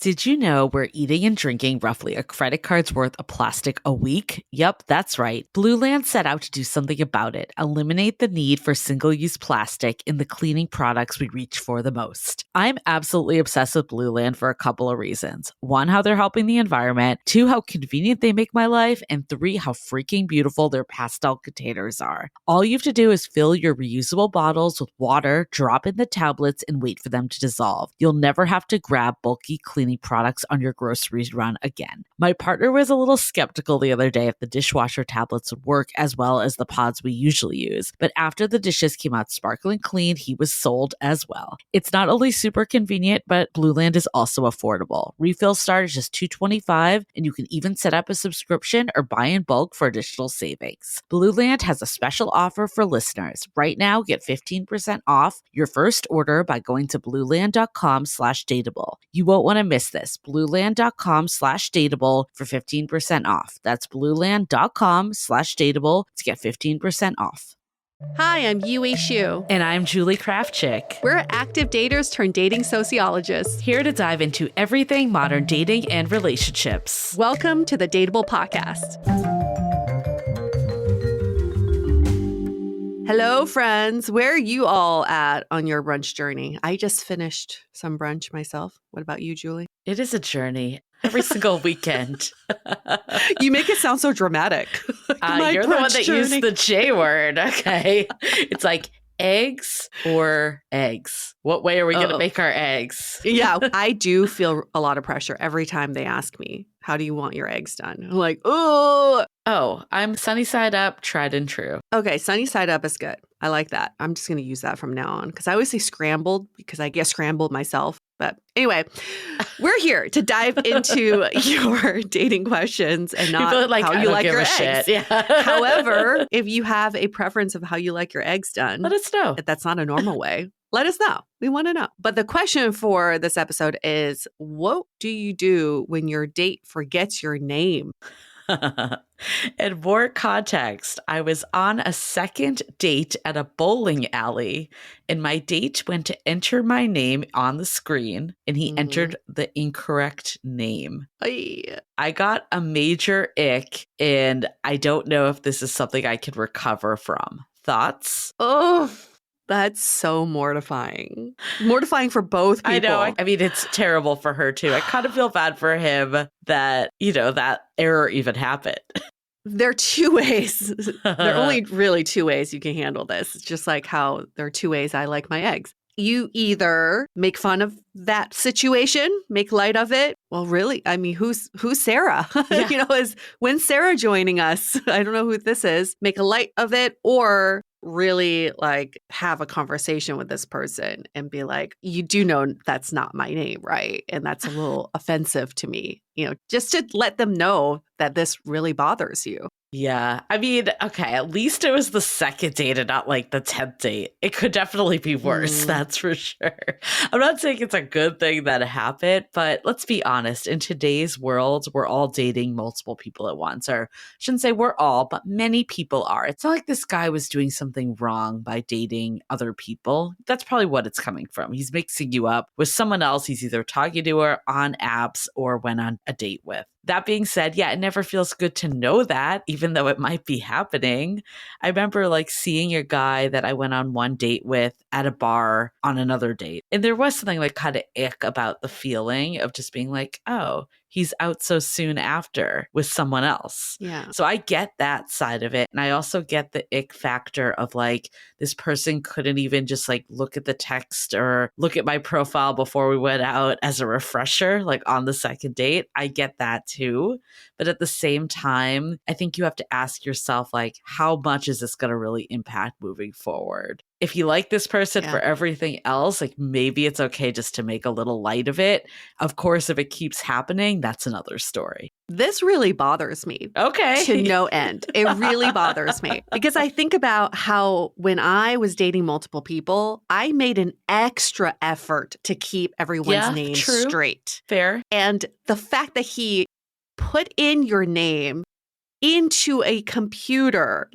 Did you know we're eating and drinking roughly a credit card's worth of plastic a week? Yep, that's right. Blue Land set out to do something about it, eliminate the need for single-use plastic in the cleaning products we reach for the most. I'm absolutely obsessed with Blue Land for a couple of reasons. One, how they're helping the environment. Two, how convenient they make my life. And three, how freaking beautiful their pastel containers are. All you have to do is fill your reusable bottles with water, drop in the tablets, and wait for them to dissolve. You'll never have to grab bulky cleaning products on your groceries run again. My partner was a little skeptical the other day if the dishwasher tablets would work as well as the pods we usually use, but after the dishes came out sparkling clean, he was sold as well. It's not only super convenient, but Blue Land is also affordable. Refills start at just $2.25, and you can even set up a subscription or buy in bulk for additional savings. Blue Land has a special offer for listeners. Right now, get 15% off your first order by going to blueland.com/dateable. You won't want to miss this. blueland.com/dateable for 15% off. That's blueland.com/dateable to get 15% off. Hi, I'm Yue Xu. And I'm Julie Kraftchick. We're active daters turned dating sociologists. Here to dive into everything modern dating and relationships. Welcome to the Dateable Podcast. Hello, friends. Where are you all at on your brunch journey? I just finished some brunch myself. What about you, Julie? It is a journey every single weekend. You make it sound so dramatic. You're the one that used the J word. Okay. It's like eggs or eggs. What way are we going to make our eggs? Yeah, I do feel a lot of pressure every time they ask me, how do you want your eggs done? I'm like, oh. Oh, I'm sunny side up, tried and true. Okay, sunny side up is good. I like that. I'm just going to use that from now on because I always say scrambled because I get scrambled myself. But anyway, we're here to dive into your dating questions and not like, how you like your eggs. Shit. Yeah. However, if you have a preference of how you like your eggs done, let us know. If that's not a normal way, let us know. We want to know. But the question for this episode is, what do you do when your date forgets your name? And more context, I was on a second date at a bowling alley, and my date went to enter my name on the screen, and he entered the incorrect name. I got a major ick, and I don't know if this is something I can recover from. Thoughts? Oh, that's so mortifying. Mortifying for both people. I know. I mean, it's terrible for her, too. I kind of feel bad for him that, that error even happened. There are two ways. There are only really two ways you can handle this. It's just like how there are two ways I like my eggs. You either make fun of that situation, make light of it. Well, really, I mean, who's Sarah? Yeah. When's Sarah joining us? I don't know who this is. Make a light of it, or really have a conversation with this person and be like, you do know that's not my name, right? And that's a little offensive to me, just to let them know that this really bothers you. Yeah. I mean, okay, at least it was the second date and not like the 10th date. It could definitely be worse, that's for sure. I'm not saying it's a good thing that it happened, but let's be honest. In today's world, we're all dating multiple people at once. Or I shouldn't say we're all, but many people are. It's not like this guy was doing something wrong by dating other people. That's probably what it's coming from. He's mixing you up with someone else he's either talking to her on apps or went on a date with. That being said, yeah, it never feels good to know that, even though it might be happening. I remember seeing a guy that I went on one date with at a bar on another date. And there was something kind of ick about the feeling of just being like, oh, he's out so soon after with someone else. Yeah. So I get that side of it. And I also get the ick factor of this person couldn't even just look at the text or look at my profile before we went out as a refresher, on the second date. I get that too. But at the same time, I think you have to ask yourself, how much is this going to really impact moving forward? If you like this person for everything else, maybe it's okay just to make a little light of it. Of course, if it keeps happening, that's another story. This really bothers me. Okay. To no end. It really bothers me because I think about how when I was dating multiple people, I made an extra effort to keep everyone's name straight. Fair. And the fact that he put in your name into a computer,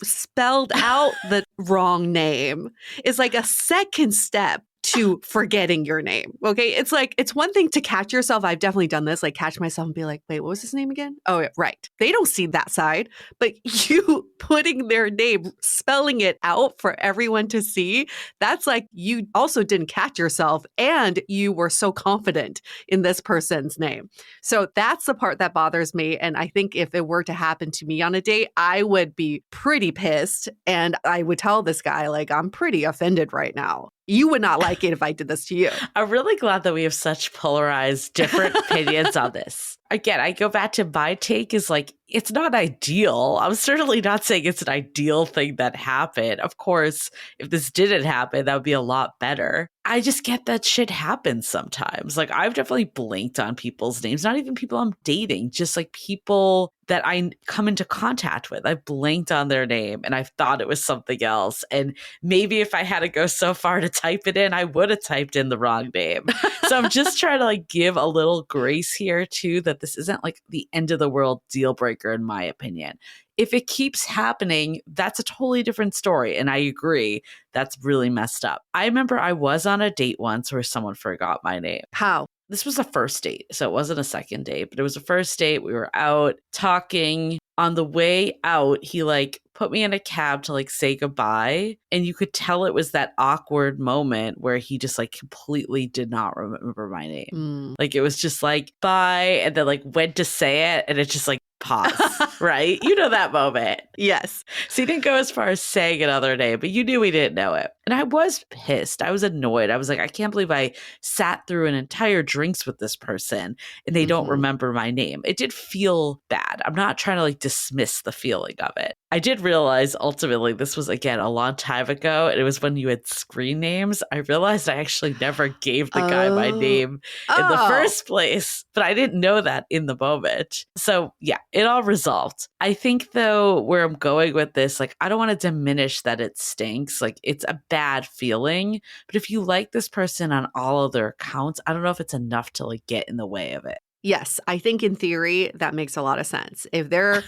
spelled out the wrong name, is a second step to forgetting your name. Okay. It's like, it's one thing to catch yourself. I've definitely done this, like catch myself and be like, wait, what was his name again? Oh, yeah, right. They don't see that side, but you putting their name, spelling it out for everyone to see, that's like you also didn't catch yourself and you were so confident in this person's name. So that's the part that bothers me. And I think if it were to happen to me on a date, I would be pretty pissed. And I would tell this guy, like, I'm pretty offended right now. You would not like it if I did this to you. I'm really glad that we have such polarized, different opinions on this. Again, I go back to my take is like, it's not ideal. I'm certainly not saying it's an ideal thing that happened. Of course, if this didn't happen, that would be a lot better. I just get that shit happens sometimes. Like I've definitely blinked on people's names, not even people I'm dating, just like people that I come into contact with. I blinked on their name and I thought it was something else. And maybe if I had to go so far to type it in, I would have typed in the wrong name. So I'm just trying to like give a little grace here too, that this isn't like the end of the world deal breaker in my opinion. If it keeps happening, that's a totally different story. And I agree, that's really messed up. I remember I was on a date once where someone forgot my name. How? This was a first date, so it wasn't a second date, but it was a first date. We were out talking. On the way out, he like put me in a cab to like say goodbye. And you could tell it was that awkward moment where he just like completely did not remember my name. Like it was just like, bye. And then like went to say it and it just like pause, right? You know that moment. Yes. So he didn't go as far as saying another name, but you knew we didn't know it. And I was pissed. I was annoyed. I was like, I can't believe I sat through an entire drinks with this person and they don't remember my name. It did feel bad. I'm not trying to like dismiss the feeling of it. I did realize ultimately this was, again, a long time ago. And it was when you had screen names. I realized I actually never gave the guy my name in the first place, but I didn't know that in the moment. So yeah, it all resolved. I think though, where I'm going with this, like, I don't want to diminish that it stinks. Like it's a bad feeling, but if you like this person on all of their accounts, I don't know if it's enough to like get in the way of it. Yes, I think in theory that makes a lot of sense. If they're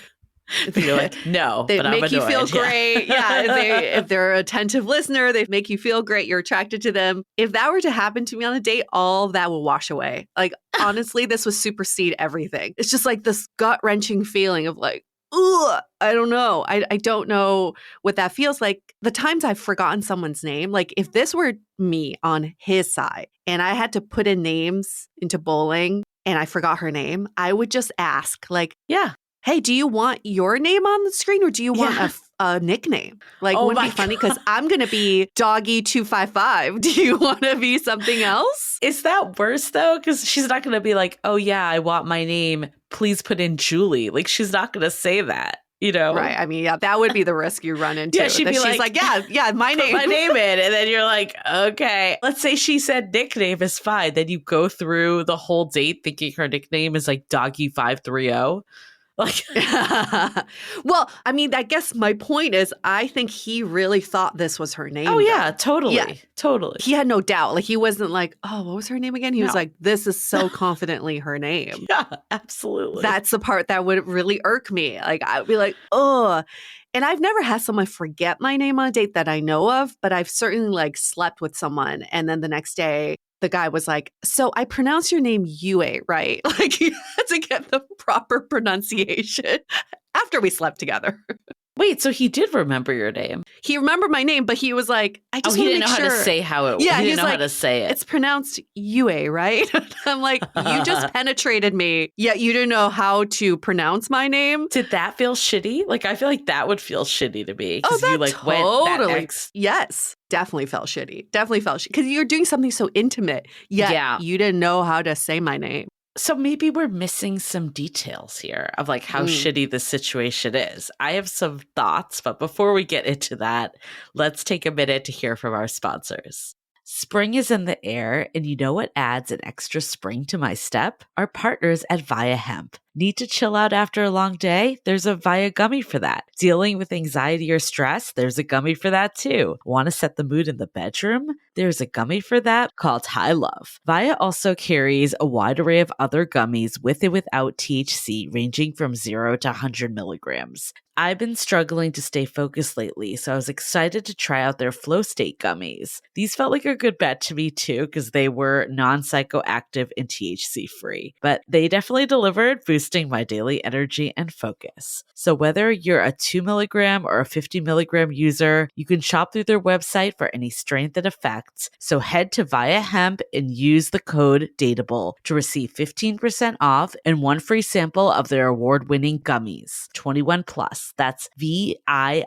you're like, no, they but make I'm you annoyed. feel great. Yeah, if they're an attentive listener, they make you feel great. You're attracted to them. If that were to happen to me on a date, all of that will wash away. Like honestly, this would supersede everything. It's just like this gut wrenching feeling of like, ugh, I don't know. I don't know what that feels like. The times I've forgotten someone's name, like if this were me on his side and I had to put in names into bowling and I forgot her name, I would just ask like, yeah, hey, do you want your name on the screen or do you want a nickname? Like, wouldn't it be funny? Because I'm going to be Doggy255. Do you want to be something else? Is that worse though? Because she's not going to be like, oh yeah, I want my name. Please put in Julie. Like she's not going to say that. You know? Right. I mean, yeah, that would be the risk you run into. Yeah, she'd be she's like, yeah, my name. Put my name in. And then you're like, okay. Let's say she said nickname is fine. Then you go through the whole date thinking her nickname is like Doggy530. Like, well, I mean, I guess my point is, I think he really thought this was her name. Oh, yeah, totally. Yeah. Totally. He had no doubt. Like, he wasn't like, oh, what was her name again? He was like, this is so confidently her name. Yeah, absolutely. That's the part that would really irk me. Like, I'd be like, oh. And I've never had someone forget my name on a date that I know of, but I've certainly like slept with someone. And then the next day, the guy was like, so I pronounce your name Yue, right? Like he had to get the proper pronunciation after we slept together. Wait, so he did remember your name? He remembered my name, but he was like, I just he want to didn't make know sure. how to say how it was. Yeah, he didn't know like, how to say it. It's pronounced Yue, right? I'm like, you just penetrated me, yet you didn't know how to pronounce my name. Did that feel shitty? Like, I feel like that would feel shitty to me. Oh, that you, like, totally. Went that Yes, definitely felt shitty. Definitely felt shitty. Because you're doing something so intimate, yet you didn't know how to say my name. So maybe we're missing some details here of like how shitty the situation is. I have some thoughts, but before we get into that, let's take a minute to hear from our sponsors. Spring is in the air, and you know what adds an extra spring to my step? Our partners at Via Hemp. Need to chill out after a long day? There's a Via gummy for that. Dealing with anxiety or stress? There's a gummy for that too. Want to set the mood in the bedroom? There's a gummy for that called High Love. Via also carries a wide array of other gummies with and without THC, ranging from 0 to 100 milligrams. I've been struggling to stay focused lately, so I was excited to try out their Flow State gummies. These felt like a good bet to me too, because they were non-psychoactive and THC free. But they definitely delivered, boosting my daily energy and focus. So whether you're a 2 milligram or a 50 milligram user, you can shop through their website for any strength and effects. So head to Via Hemp and use the code DATEABLE to receive 15% off and one free sample of their award-winning gummies. 21 plus. That's VIIA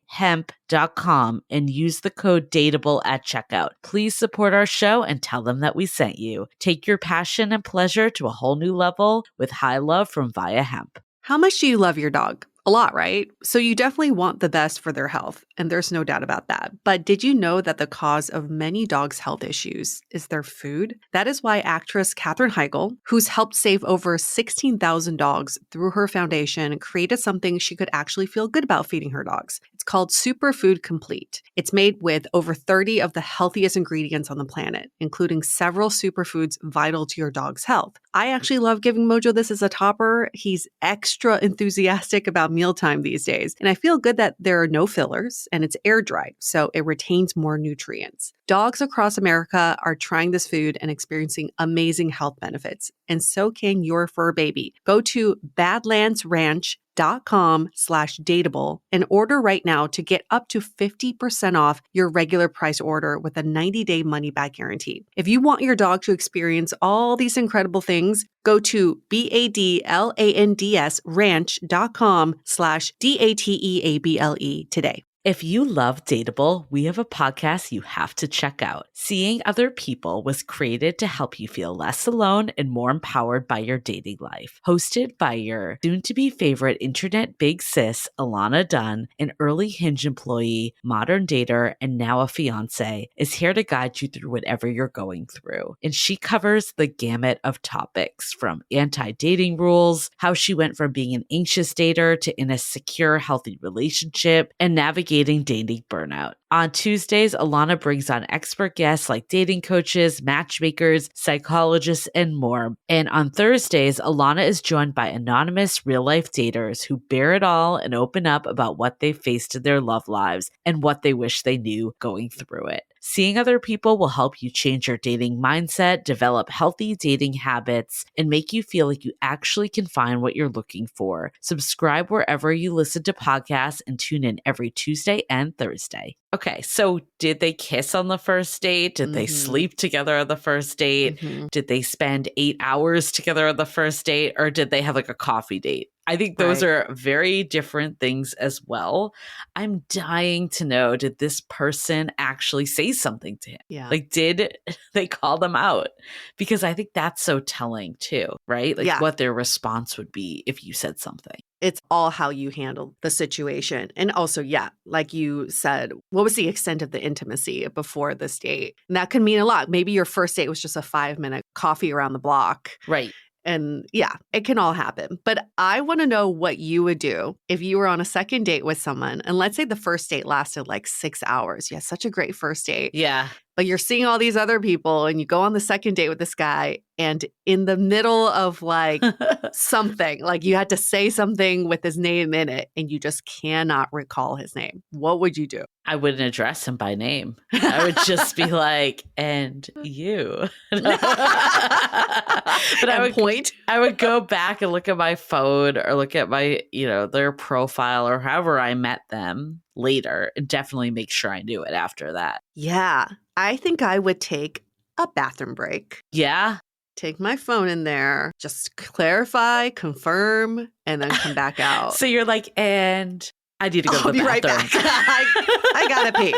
hemp.com and use the code DATEABLE at checkout. Please support our show and tell them that we sent you. Take your passion and pleasure to a whole new level with High Love from Via Hemp. How much do you love your dog? A lot, right? So you definitely want the best for their health, and there's no doubt about that. But did you know that the cause of many dogs' health issues is their food? That is why actress Katherine Heigl, who's helped save over 16,000 dogs through her foundation, created something she could actually feel good about feeding her dogs. It's called Superfood Complete. It's made with over 30 of the healthiest ingredients on the planet, including several superfoods vital to your dog's health. I actually love giving Mojo this as a topper. He's extra enthusiastic about mealtime these days. And I feel good that there are no fillers and it's air dried, so it retains more nutrients. Dogs across America are trying this food and experiencing amazing health benefits. And so can your fur baby. Go to badlandsranch.com/dateable and order right now to get up to 50% off your regular price order with a 90-day money-back guarantee. If you want your dog to experience all these incredible things, go to badlandsranch.com/DATEABLE today. If you love Dateable, we have a podcast you have to check out. Seeing Other People was created to help you feel less alone and more empowered by your dating life. Hosted by your soon-to-be favorite internet big sis, Alana Dunn, an early Hinge employee, modern dater, and now a fiance, is here to guide you through whatever you're going through. And she covers the gamut of topics, from anti-dating rules, how she went from being an anxious dater to in a secure, healthy relationship, and navigating dating burnout. On Tuesdays, Alana brings on expert guests like dating coaches, matchmakers, psychologists, and more. And on Thursdays, Alana is joined by anonymous real-life daters who bear it all and open up about what they faced in their love lives and what they wish they knew going through it. Seeing Other People will help you change your dating mindset, develop healthy dating habits, and make you feel like you actually can find what you're looking for. Subscribe wherever you listen to podcasts and tune in every Tuesday and Thursday. Okay, so did they kiss on the first date? Did they sleep together on the first date? Did they spend 8 hours together on the first date? Or did they have like a coffee date? I think those are very different things as well. I'm dying to know, did this person actually say something to him? Yeah. Like, did they call them out? Because I think that's so telling too, right? Like what their response would be if you said something. It's all how you handle the situation. And also, like you said, what was the extent of the intimacy before this date? And that could mean a lot. Maybe your first date was just a 5-minute coffee around the block. Right. And it can all happen. But I want to know what you would do if you were on a second date with someone. And let's say the first date lasted like 6 hours. Yeah, such a great first date. Yeah. But you're seeing all these other people and you go on the second date with this guy, and in the middle of like something, like you had to say something with his name in it and you just cannot recall his name. What would you do? I wouldn't address him by name. I would just be like, and you. But I would go back and look at my phone or look at my, their profile or however I met them later, and definitely make sure I knew it after that. Yeah. I think I would take a bathroom break. Yeah. Take my phone in there, just clarify, confirm, and then come back out. So you're like, and I need to go to the bathroom. I'll be right back. I gotta pee.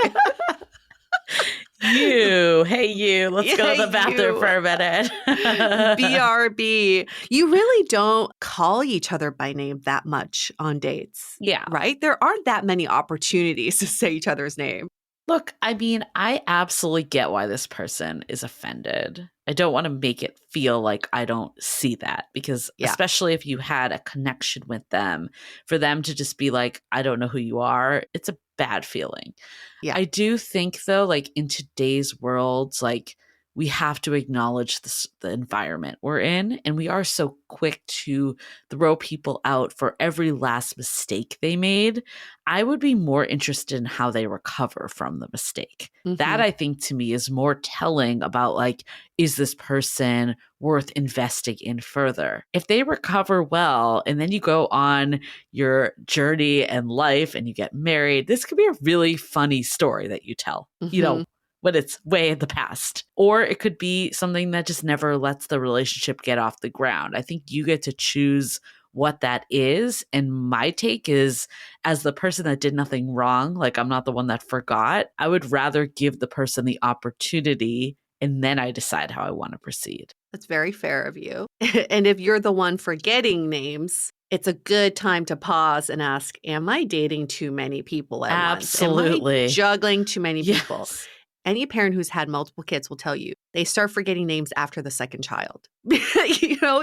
Hey you, let's go to the bathroom for a minute. BRB. You really don't call each other by name that much on dates. Yeah. Right? There aren't that many opportunities to say each other's name. Look, I mean, I absolutely get why this person is offended. I don't want to make it feel like I don't see that, because especially if you had a connection with them, for them to just be like, I don't know who you are, it's a bad feeling. Yeah. I do think though, like in today's world, like we have to acknowledge the environment we're in, and we are so quick to throw people out for every last mistake they made. I would be more interested in how they recover from the mistake. That Mhm. I think to me is more telling about like, is this person worth investing in further? If they recover well and then you go on your journey and life and you get married, this could be a really funny story that you tell, Mhm. when it's way in the past. Or it could be something that just never lets the relationship get off the ground. I think you get to choose what that is. And my take is, as the person that did nothing wrong, like I'm not the one that forgot, I would rather give the person the opportunity and then I decide how I want to proceed. That's very fair of you. And if you're the one forgetting names, it's a good time to pause and ask, am I dating too many people at once? Am I Absolutely. juggling too many people? Yes. Any parent who's had multiple kids will tell you they start forgetting names after the second child.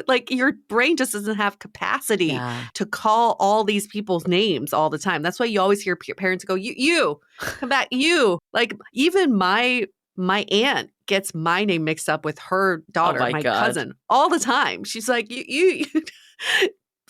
Like your brain just doesn't have capacity Yeah. to call all these people's names all the time. That's why you always hear parents go, you, come back, you. Like even my aunt gets my name mixed up with her Oh daughter, my my God. cousin, all the time. She's like, you.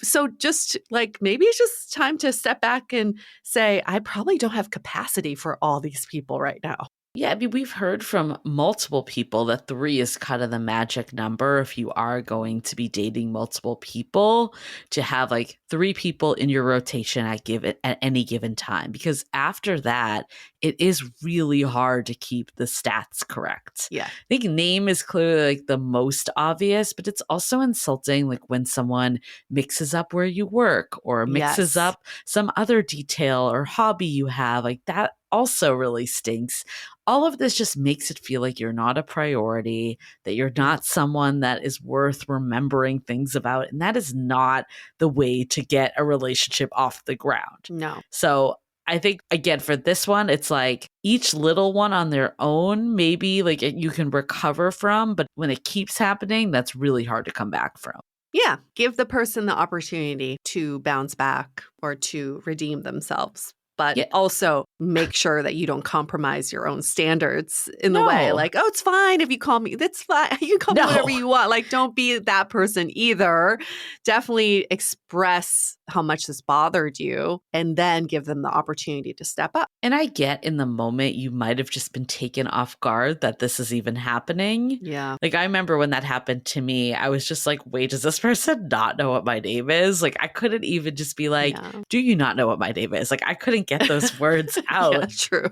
So just like maybe it's just time to step back and say, I probably don't have capacity for all these people right now. Yeah, I mean, we've heard from multiple people that 3 is kind of the magic number if you are going to be dating multiple people, to have like 3 people in your rotation at any given time. Because after that, it is really hard to keep the stats correct. Yeah. I think name is clearly like the most obvious, but it's also insulting like when someone mixes up where you work or mixes Yes. up some other detail or hobby you have. Like that also really stinks. All of this just makes it feel like you're not a priority, that you're not someone that is worth remembering things about. And that is not the way to get a relationship off the ground. No. So I think, again, for this one, it's like each little one on their own, maybe like you can recover from. But when it keeps happening, that's really hard to come back from. Yeah. Give the person the opportunity to bounce back or to redeem themselves. But Yeah. also make sure that you don't compromise your own standards in the way. No. Like, oh, it's fine if you call me. That's fine. You can call me whatever No. you want. Like, don't be that person either. Definitely express how much this bothered you and then give them the opportunity to step up. And I get in the moment you might have just been taken off guard that this is even happening. Yeah. Like I remember when that happened to me, I was just like, wait, does this person not know what my name is? Like I couldn't even just be like, Yeah. do you not know what my name is? Like I couldn't get those words out. Yeah, true.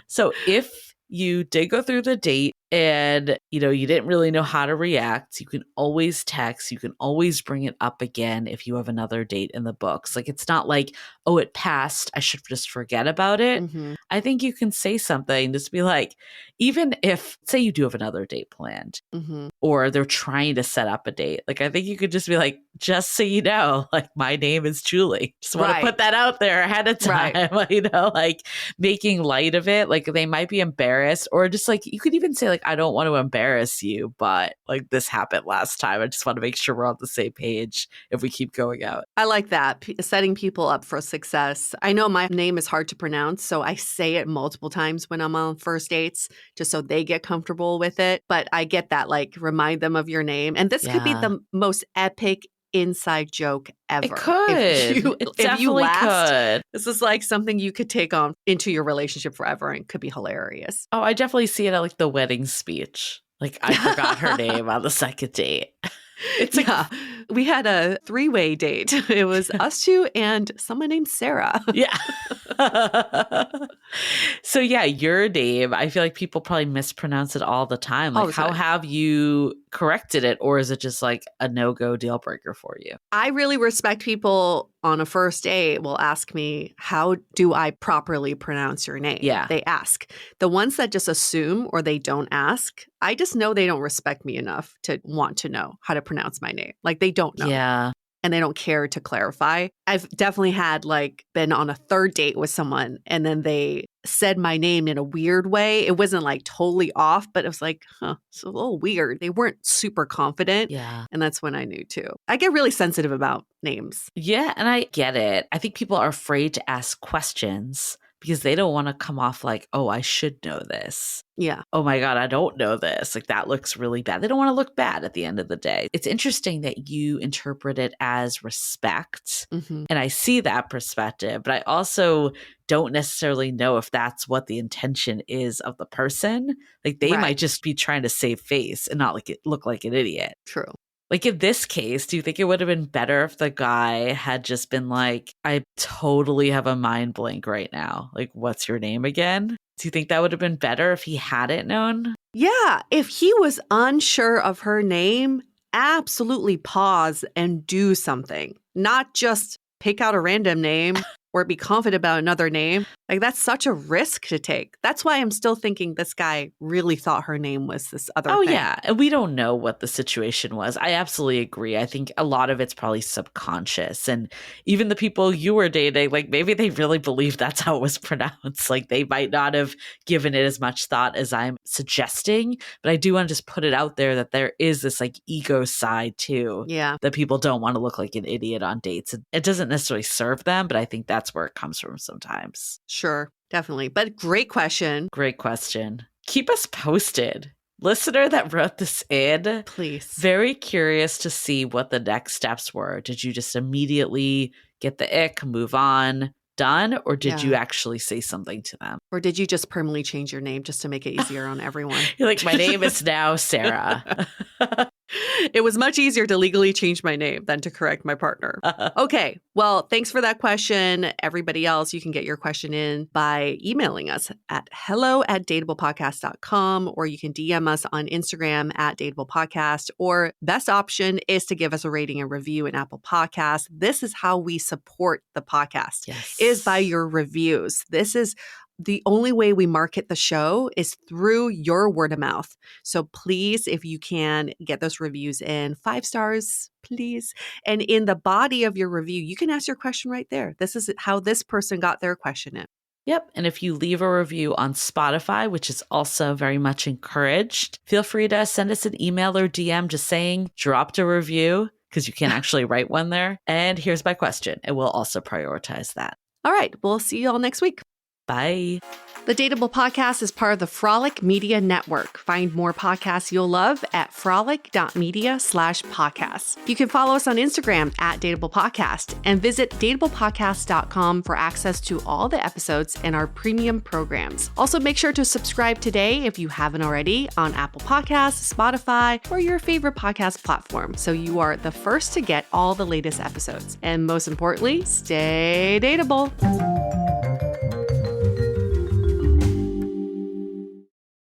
So if you did go through the date and you didn't really know how to react, you can always text, you can always bring it up again if you have another date in the books. Like it's not like, oh, it passed, I should just forget about it. Mhm. I think you can say something, just be like, even if say you do have another date planned Mhm. or they're trying to set up a date, like I think you could just be like, just so you know, like my name is Julie, just want to Right. put that out there ahead of time. Right. Like making light of it, like they might be embarrassed, or just like you could even say like, I don't want to embarrass you, but like this happened last time, I just want to make sure we're on the same page if we keep going out. I like that. Setting people up for success. I know my name is hard to pronounce, so I say it multiple times when I'm on first dates just so they get comfortable with it. But I get that, like, remind them of your name. And this could be Yeah. the most epic inside joke ever. It could. It If you definitely last, could. this is like something you could take on into your relationship forever and could be hilarious. Oh, I definitely see it at like the wedding speech. Like I forgot her name on the second date. It's like, Yeah. We had a 3-way date. It was us two and someone named Sarah. yeah. So yeah, your name, I feel like people probably mispronounce it all the time. All Like the how time. have you corrected it, or is it just like a no-go deal breaker for you? I really respect people on a first date will ask me, how do I properly pronounce your name? Yeah. They ask. The ones that just assume or they don't ask, I just know they don't respect me enough to want to know how to pronounce my name. Like they don't know. Yeah. And they don't care to clarify. I've definitely had like been on a third date with someone and then they said my name in a weird way. It wasn't like totally off, but it was like, it's a little weird. They weren't super confident. Yeah. And that's when I knew too. I get really sensitive about names. Yeah, and I get it. I think people are afraid to ask questions because they don't want to come off like, oh, I should know this. Yeah. Oh my God, I don't know this. Like that looks really bad. They don't want to look bad at the end of the day. It's interesting that you interpret it as respect. Mm-hmm. And I see that perspective, but I also don't necessarily know if that's what the intention is of the person. Like they might just be trying to save face and not look like an idiot. True. Like in this case, do you think it would have been better if the guy had just been like, I totally have a mind blank right now. Like, what's your name again? Do you think that would have been better if he hadn't known? Yeah. If he was unsure of her name, absolutely pause and do something, not just pick out a random name or be confident about another name. Like that's such a risk to take. That's why I'm still thinking this guy really thought her name was this other thing. Yeah. And we don't know what the situation was. I absolutely agree. I think a lot of it's probably subconscious. And even the people you were dating, like maybe they really believe that's how it was pronounced. Like they might not have given it as much thought as I'm suggesting. But I do want to just put it out there that there is this like ego side too. Yeah. That people don't want to look like an idiot on dates. It doesn't necessarily serve them, but I think that's where it comes from sometimes. Sure, definitely. But great question. Great question. Keep us posted. Listener that wrote this in, please. Very curious to see what the next steps were. Did you just immediately get the ick, move on, done? Or did you actually say something to them? Or did you just permanently change your name just to make it easier on everyone? You're like, my name is now Sarah. It was much easier to legally change my name than to correct my partner. Okay. Well, thanks for that question. Everybody else, you can get your question in by emailing us at hello@dateablepodcast.com, or you can DM us on Instagram @dateablepodcast, or best option is to give us a rating and review in Apple Podcasts. This is how we support the podcast, is by your reviews. This is the only way we market the show is through your word of mouth. So please, if you can, get those reviews in 5 stars, please. And in the body of your review, you can ask your question right there. This is how this person got their question in. Yep. And if you leave a review on Spotify, which is also very much encouraged, feel free to send us an email or DM just saying, dropped a review, because you can't actually write one there. And here's my question. And we'll also prioritize that. All right. We'll see you all next week. Bye. The Dateable Podcast is part of the Frolic Media Network. Find more podcasts you'll love at frolic.media/podcasts. You can follow us on Instagram @DateablePodcast and visit dateablepodcast.com for access to all the episodes and our premium programs. Also, make sure to subscribe today if you haven't already on Apple Podcasts, Spotify, or your favorite podcast platform, so you are the first to get all the latest episodes. And most importantly, stay dateable.